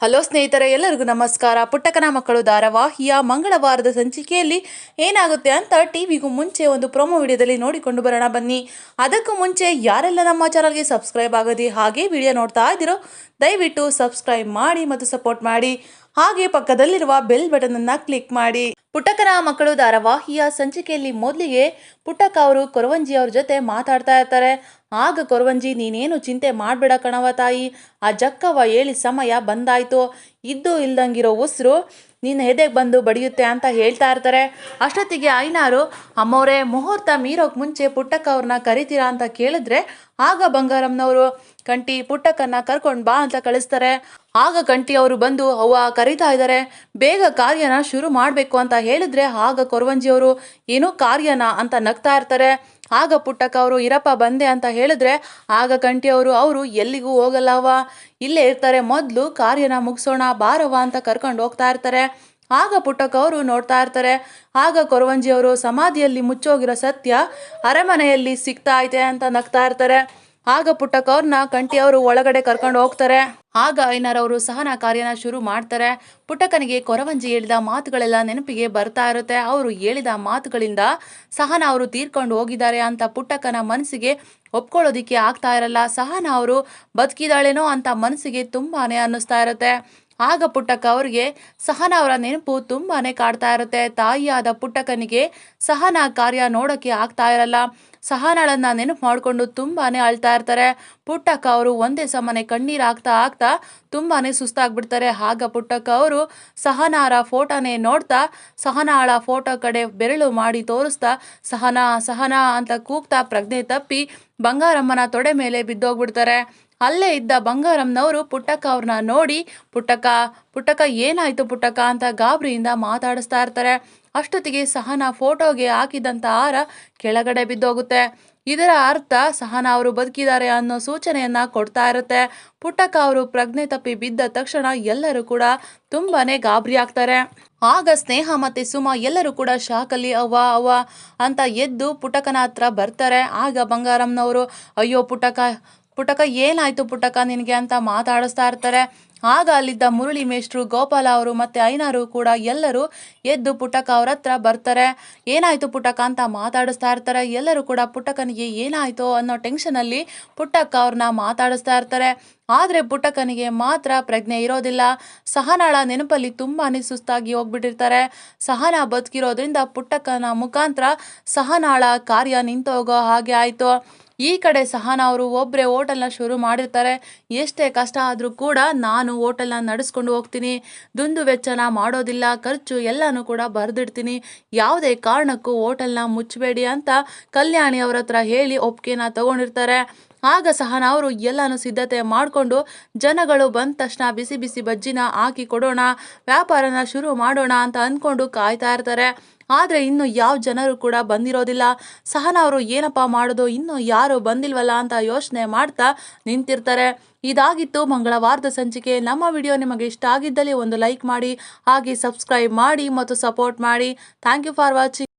Hello ಸ್ನೇಹಿತರೆ, ಎಲ್ಲರಿಗೂ ನಮಸ್ಕಾರ. ಪುಟ್ಟಕ್ಕನ ಮಕ್ಕಳು ಧಾರಾವಾಹಿಯ ಮಂಗಳವಾರದ ಸಂಚಿಕೆಯಲ್ಲಿ ಏನಾಗುತ್ತೆ ಅಂತ ಟಿವಿಗೂ ಮುಂಚೆ ಒಂದು ಪ್ರೊಮೋ ವಿಡಿಯೋದಲ್ಲಿ ನೋಡಿಕೊಂಡು ಬರೋಣ ಬನ್ನಿ. ಅದಕ್ಕೂ ಮುಂಚೆ ಯಾರೆಲ್ಲ ನಮ್ಮ ಚಾನಲ್ಗೆ ಸಬ್ಸ್ಕ್ರೈಬ್ ಆಗೋದಿ ಹಾಗೆ ವಿಡಿಯೋ ನೋಡ್ತಾ ಇದ್ದೀರೋ ದಯವಿಟ್ಟು ಸಬ್ಸ್ಕ್ರೈಬ್ ಮಾಡಿ ಮತ್ತು ಸಪೋರ್ಟ್ ಮಾಡಿ. ಹಾಗೆ ಪಕ್ಕದಲ್ಲಿರುವ ಬೆಲ್ ಬಟನ್ ಅನ್ನ ಕ್ಲಿಕ್ ಮಾಡಿ. ಪುಟ್ಟಕ್ಕನ ಮಕ್ಕಳು ಧಾರಾವಾಹಿಯ ಸಂಚಿಕೆಯಲ್ಲಿ ಮೊದಲಿಗೆ ಪುಟ್ಟಕ್ಕ ಅವರು ಕೊರವಂಜಿ ಅವ್ರ ಜೊತೆ ಮಾತಾಡ್ತಾ ಇರ್ತಾರೆ. ಆಗ ಕೊರವಂಜಿ, ನೀನೇನು ಚಿಂತೆ ಮಾಡಬೇಡ ಕಣವ ತಾಯಿ, ಆ ಜಕ್ಕವ ಹೇಳಿ ಸಮಯ ಬಂದಾಯ್ತು, ಇದ್ದು ಇಲ್ದಂಗಿರೋ ಉಸಿರು ನಿನ್ನ ಎದೆಗೆ ಬಂದು ಬಡಿಯುತ್ತೆ ಅಂತ ಹೇಳ್ತಾ ಇರ್ತಾರೆ. ಅಷ್ಟೊತ್ತಿಗೆ ಐನಾರು, ಅಮ್ಮವ್ರೆ ಮುಹೂರ್ತ ಮೀರೋಕ್ ಮುಂಚೆ ಪುಟ್ಟಕ್ಕ ಅವ್ರನ್ನ ಕರಿತೀರಾ ಅಂತ ಕೇಳಿದ್ರೆ ಆಗ ಬಂಗಾರಮ್ಮನವರು ಕಂಟಿ ಪುಟ್ಟಕ್ಕನ್ನ ಕರ್ಕೊಂಡು ಬಾ ಅಂತ ಕಳಿಸ್ತಾರೆ. ಆಗ ಕಂಟಿ ಅವರು ಬಂದು ಅವ್ವ ಕರಿತಾ ಇದ್ದಾರೆ, ಬೇಗ ಕಾರ್ಯನ ಶುರು ಮಾಡಬೇಕು ಅಂತ ಹೇಳಿದ್ರೆ ಆಗ ಕೊರವಂಜಿಯವರು ಏನೋ ಕಾರ್ಯನ ಅಂತ ನಗ್ತಾ ಇರ್ತಾರೆ. ಆಗ ಪುಟ್ಟಕ್ಕ ಅವರು ಇರಪ್ಪ ಬಂದೆ ಅಂತ ಹೇಳಿದ್ರೆ ಆಗ ಕಂಠಿಯವರು ಅವರು ಎಲ್ಲಿಗೂ ಹೋಗಲ್ಲವ, ಇಲ್ಲೇ ಇರ್ತಾರೆ, ಮೊದಲು ಕಾರ್ಯನ ಮುಗಿಸೋಣ ಬಾರವ ಅಂತ ಕರ್ಕೊಂಡು ಹೋಗ್ತಾ ಇರ್ತಾರೆ. ಆಗ ಪುಟ್ಟಕ್ಕ ಅವರು ನೋಡ್ತಾ ಇರ್ತಾರೆ. ಆಗ ಕೊರವಂಜಿಯವರು ಸಮಾಧಿಯಲ್ಲಿ ಮುಚ್ಚೋಗಿರೋ ಸತ್ಯ ಅರಮನೆಯಲ್ಲಿ ಸಿಗ್ತಾ ಐತೆ ಅಂತ ನಗ್ತಾ ಇರ್ತಾರೆ. ಆಗ ಪುಟ್ಟಕ್ಕ ಅವ್ರನ್ನ ಕಂಠಿಯವರು ಒಳಗಡೆ ಕರ್ಕೊಂಡು ಹೋಗ್ತಾರೆ. ಆಗ ಐನರವರು ಸಹನಾ ಕಾರ್ಯನ ಶುರು ಮಾಡ್ತಾರೆ. ಪುಟ್ಟಕ್ಕನಿಗೆ ಕೊರವಂಜಿ ಹೇಳಿದ ಮಾತುಗಳೆಲ್ಲ ನೆನಪಿಗೆ ಬರ್ತಾ ಇರುತ್ತೆ. ಅವರು ಹೇಳಿದ ಮಾತುಗಳಿಂದ ಸಹನಾ ಅವರು ತೀರ್ಕೊಂಡು ಹೋಗಿದ್ದಾರೆ ಅಂತ ಪುಟ್ಟಕ್ಕನ ಮನಸ್ಸಿಗೆ ಒಪ್ಕೊಳ್ಳೋದಿಕ್ಕೆ ಆಗ್ತಾ ಇರಲ್ಲ. ಸಹನಾ ಅವರು ಬದುಕಿದಾಳೇನೋ ಅಂತ ಮನಸ್ಸಿಗೆ ತುಂಬಾನೇ ಅನ್ನಿಸ್ತಾ ಇರುತ್ತೆ. ಆಗ ಪುಟ್ಟಕ್ಕ ಅವರಿಗೆ ಸಹನಾ ಅವರ ನೆನಪು ತುಂಬಾನೇ ಕಾಡ್ತಾ ಇರುತ್ತೆ. ತಾಯಿಯಾದ ಪುಟ್ಟಕ್ಕನಿಗೆ ಸಹನಾ ಕಾರ್ಯ ನೋಡೋಕ್ಕೆ ಆಗ್ತಾ ಇರಲ್ಲ. ಸಹನಾಳನ್ನ ನೆನಪು ಮಾಡಿಕೊಂಡು ತುಂಬಾನೇ ಅಳ್ತಾ ಇರ್ತಾರೆ. ಪುಟ್ಟಕ್ಕ ಅವರು ಒಂದೇ ಸಮನೆ ಕಣ್ಣೀರು ಆಗ್ತಾ ಆಗ್ತಾ ತುಂಬಾನೇ ಸುಸ್ತಾಗ್ಬಿಡ್ತಾರೆ. ಆಗ ಪುಟ್ಟಕ್ಕ ಅವರು ಸಹನಾರ ಫೋಟೋನೇ ನೋಡ್ತಾ ಸಹನಾಳ ಫೋಟೋ ಕಡೆ ಬೆರಳು ಮಾಡಿ ತೋರಿಸ್ತಾ ಸಹನಾ ಸಹನಾ ಅಂತ ಕೂಗ್ತಾ ಪ್ರಜ್ಞೆ ತಪ್ಪಿ ಬಂಗಾರಮ್ಮನ ತೊಡೆ ಮೇಲೆ ಬಿದ್ದೋಗ್ಬಿಡ್ತಾರೆ. ಅಲ್ಲೇ ಇದ್ದ ಬಂಗಾರಮ್ಮನವರು ಪುಟ್ಟಕ್ಕ ಅವ್ರನ್ನ ನೋಡಿ ಪುಟ್ಟಕ್ಕ ಪುಟ್ಟಕ್ಕ ಏನಾಯ್ತು ಪುಟ್ಟಕ್ಕ ಅಂತ ಗಾಬರಿಯಿಂದ ಮಾತಾಡಿಸ್ತಾ ಇರ್ತಾರೆ. ಅಷ್ಟೊತ್ತಿಗೆ ಸಹನಾ ಫೋಟೋಗೆ ಹಾಕಿದಂಥ ಹಾರ ಕೆಳಗಡೆ ಬಿದ್ದೋಗುತ್ತೆ. ಇದರ ಅರ್ಥ ಸಹನಾ ಅವರು ಬದುಕಿದ್ದಾರೆ ಅನ್ನೋ ಸೂಚನೆಯನ್ನ ಕೊಡ್ತಾ ಇರುತ್ತೆ. ಪುಟ್ಟಕ್ಕ ಅವರು ಪ್ರಜ್ಞೆ ತಪ್ಪಿ ಬಿದ್ದ ತಕ್ಷಣ ಎಲ್ಲರೂ ಕೂಡ ತುಂಬಾನೇ ಗಾಬರಿ ಆಗ್ತಾರೆ. ಆಗ ಸ್ನೇಹ ಮತ್ತೆ ಸುಮಾ ಎಲ್ಲರೂ ಕೂಡ ಶಾಕಲ್ಲಿ ಅವ್ವ ಅವ್ವ ಅಂತ ಎದ್ದು ಪುಟ್ಟಕ್ಕನ ಹತ್ರ ಬರ್ತಾರೆ. ಆಗ ಬಂಗಾರಮ್ಮನವರು, ಅಯ್ಯೋ ಪುಟ್ಟಕ್ಕ ಪುಟ್ಟಕ್ಕ ಏನಾಯ್ತು ಪುಟ್ಟಕ್ಕ ನಿನಗೆ ಅಂತ ಮಾತಾಡಿಸ್ತಾ ಇರ್ತಾರೆ. ಆಗ ಅಲ್ಲಿದ್ದ ಮುರಳಿ ಮೇಷ್ಟ್ರು, ಗೋಪಾಲ ಅವರು ಮತ್ತೆ ಐನಾರು ಕೂಡ ಎಲ್ಲರೂ ಎದ್ದು ಪುಟ್ಟಕ್ಕ ಅವ್ರ ಹತ್ರ ಬರ್ತಾರೆ. ಏನಾಯ್ತು ಪುಟ್ಟಕ್ಕ ಅಂತ ಮಾತಾಡಿಸ್ತಾ ಇರ್ತಾರೆ. ಎಲ್ಲರೂ ಕೂಡ ಪುಟ್ಟಕ್ಕನಿಗೆ ಏನಾಯ್ತು ಅನ್ನೋ ಟೆನ್ಷನಲ್ಲಿ ಪುಟ್ಟಕ್ಕ ಅವ್ರನ್ನ ಮಾತಾಡಿಸ್ತಾ ಇರ್ತಾರೆ. ಆದರೆ ಪುಟ್ಟಕ್ಕನಿಗೆ ಮಾತ್ರ ಪ್ರಜ್ಞೆ ಇರೋದಿಲ್ಲ. ಸಹನಾಳ ನೆನಪಲ್ಲಿ ತುಂಬಾನೇ ಸುಸ್ತಾಗಿ ಹೋಗ್ಬಿಟ್ಟಿರ್ತಾರೆ. ಸಹನಾ ಬದುಕಿರೋದ್ರಿಂದ ಪುಟ್ಟಕ್ಕನ ಮುಖಾಂತರ ಸಹನಾಳ ಕಾರ್ಯ ನಿಂತೋಗೋ ಹಾಗೆ ಆಯಿತು. ಈ ಕಡೆ ಸಹನಾ ಅವರು ಒಬ್ಬರೇ ಹೋಟೆಲ್ನ ಶುರು ಮಾಡಿರ್ತಾರೆ. ಎಷ್ಟೇ ಕಷ್ಟ ಆದರೂ ಕೂಡ ನಾನು ಹೋಟೆಲ್ನ ನಡೆಸ್ಕೊಂಡು ಹೋಗ್ತೀನಿ, ದುಂದು ವೆಚ್ಚನ ಮಾಡೋದಿಲ್ಲ, ಖರ್ಚು ಎಲ್ಲನೂ ಕೂಡ ಬರೆದಿಡ್ತೀನಿ, ಯಾವುದೇ ಕಾರಣಕ್ಕೂ ಹೋಟೆಲ್ನ ಮುಚ್ಚಬೇಡಿ ಅಂತ ಕಲ್ಯಾಣಿ ಅವ್ರ ಹತ್ರ ಹೇಳಿ ಒಪ್ಪಿಗೆನ ತಗೊಂಡಿರ್ತಾರೆ. ಆಗ ಸಹನಾ ಅವರು ಎಲ್ಲನೂ ಸಿದ್ಧತೆ ಮಾಡಿಕೊಂಡು ಜನಗಳು ಬಂದ ತಕ್ಷಣ ಬಿಸಿ ಬಿಸಿ ಬಜ್ಜಿನ ಹಾಕಿ ಕೊಡೋಣ, ವ್ಯಾಪಾರನ ಶುರು ಮಾಡೋಣ ಅಂತ ಅಂದ್ಕೊಂಡು ಕಾಯ್ತಾ ಇರ್ತಾರೆ. ಆದರೆ ಇನ್ನು ಯಾವ ಜನರು ಕೂಡ ಬಂದಿರೋದಿಲ್ಲ. ಸಹನಾ ಅವರು ಏನಪ್ಪ ಮಾಡೋದು, ಇನ್ನೂ ಯಾರು ಬಂದಿಲ್ವಲ್ಲ ಅಂತ ಯೋಚನೆ ಮಾಡ್ತಾ ನಿಂತಿರ್ತಾರೆ. ಇದಾಗಿತ್ತು ಮಂಗಳವಾರದ ಸಂಚಿಕೆ. ನಮ್ಮ ವಿಡಿಯೋ ನಿಮಗೆ ಇಷ್ಟ ಆಗಿದ್ದಲ್ಲಿ ಒಂದು ಲೈಕ್ ಮಾಡಿ, ಹಾಗೆ ಸಬ್ಸ್ಕ್ರೈಬ್ ಮಾಡಿ ಮತ್ತು ಸಪೋರ್ಟ್ ಮಾಡಿ. Thank you for watching.